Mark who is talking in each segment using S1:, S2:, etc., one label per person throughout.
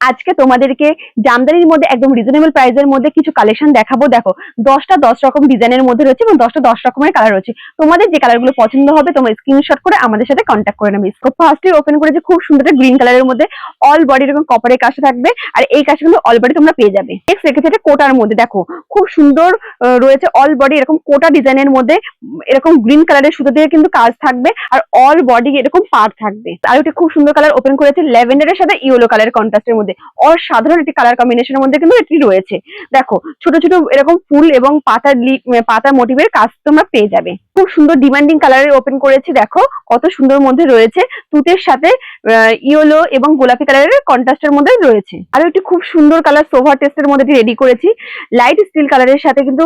S1: আজকে তোমাদেরকে জামদানির মধ্যে একদম রিজনেবল প্রাইসের মধ্যে কিছু কালেকশন দেখাবো। দেখো 10টা 10 রকম ডিজাইনের মধ্যে রয়েছে এবং 10টা 10 রকমের কালার রয়েছে। তোমাদের যে কালারগুলো পছন্দ হবে তোমরা স্ক্রিনশট করে আমাদের সাথে কন্ট্যাক্ট করে নেবে। ফার্স্টে ওপেন করেছে খুব সুন্দর একটা গ্রিন কালারের মধ্যে অল বডি এরকম কপারের কাজটা থাকবে, আর এই কাজটা কিন্তু অল বডি তোমরা পেয়ে যাবে। নেক্সট রেখেছে এটা কোটার মধ্যে, দেখো খুব সুন্দর রয়েছে অল বডি এরকম কোটা ডিজাইনের মধ্যে এরকম গ্রিন কালারের সুতো দিয়ে কিন্তু কাজ থাকবে, আর অল বডি এরকম পার থাকবে। আর একটা খুব সুন্দর কালার ওপেন করেছে ল্যাভেন্ডারের সাথে ইয়েলো কালারের কন্ট্রাস্টের মধ্যে, অসাধারণ একটি কালার কম্বিনেশনের মধ্যে কিন্তু এটি রয়েছে। দেখো ছোট ছোট এরকম ফুল এবং পাতা মোটিভের কাজ তোমরা পেয়ে যাবে। খুব সুন্দর ডিমান্ডিং কালারের ওপেন করেছি, দেখো কত সুন্দর মধ্যে রয়েছে, তুতের সাথে ইয়েলো এবং গোলাপি কালারের কন্ট্রাস্টের মধ্যে রয়েছে। আর একটি খুব সুন্দর কালার সোভার টেস্টের মধ্যে রেডি করেছি, লাইট স্টিল কালারের সাথে কিন্তু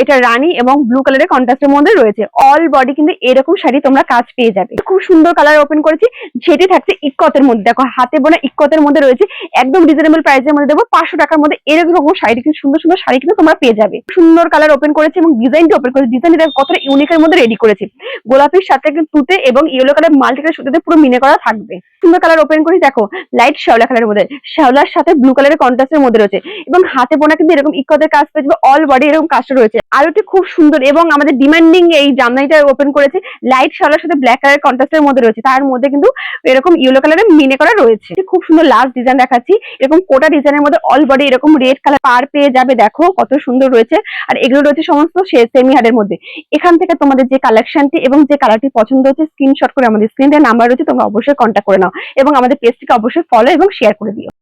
S1: এটা রানী এবং ব্লু কালারের কন্ট্রাস্টের মধ্যে রয়েছে। অল বডি কিন্তু এরকম শাড়ি তোমরা কাজ পেয়ে যাবে। খুব সুন্দর কালার ওপেন করেছি, যেটি থাকছে ইক্কতের মধ্যে, দেখো হাতে বোনা ইক্কতের মধ্যে রয়েছে, একদম রিজনেবল প্রাইসের মধ্যে দেবো 500 টাকার মধ্যে এরকম শাড়ি কিন্তু সুন্দর সুন্দর শাড়ি কিন্তু তোমরা পেয়ে যাবে। সুন্দর কালার ওপেন করেছি এবং ডিজাইনটা ওপেন করেছি, ডিজাইনটা কতটা ইউনিকের মধ্যে রেডি করেছি। গোলাপির সাথে কিন্তু তুতে এবং ইয়েলো কালার মাল্টি কালার সুতোতে পুরো মিনে করা থাকবে। সুন্দর কালার ওপেন করেছি, দেখো লাইট শ্যাওলা কালারের মধ্যে, শ্যাওলার সাথে ব্লু কালারের কন্ট্রাস্টের মধ্যে রয়েছে এবং হাতে বোনা কিন্তু এরকম ইক্কতের কাজ পেয়ে যাবে, অল বডি এরকম কাজটা রয়েছে। আর একটি খুব সুন্দর এবং আমাদের ডিমান্ডিং এই জামদানিটা ওপেন করেছি, লাইট শ্যাওলার সাথে ব্ল্যাক কালার কন্ট্রাস্টের মধ্যে রয়েছে, তার মধ্যে কিন্তু এরকম ইয়েলো কালারের মিনে করা রয়েছে। খুব সুন্দর লাস্ট ডিজাইন দেখাচ্ছি, এরকম কোটা ডিজাইনের মধ্যে অল বডি এরকম রেড কালার পার পেয়ে যাবে, দেখো কত সুন্দর রয়েছে। আর এগুলো রয়েছে সমস্ত সেমি হার্ডের মধ্যে। এখান থেকে তোমাদের যে কালেকশনটি এবং যে কালারটি পছন্দ হচ্ছে স্ক্রিনশট করে আমাদের স্ক্রিনে নাম্বার রয়েছে, তোমরা অবশ্যই কন্ট্যাক্ট করে নাও এবং আমাদের পেজটিকে অবশ্যই ফলো এবং শেয়ার করে দিও।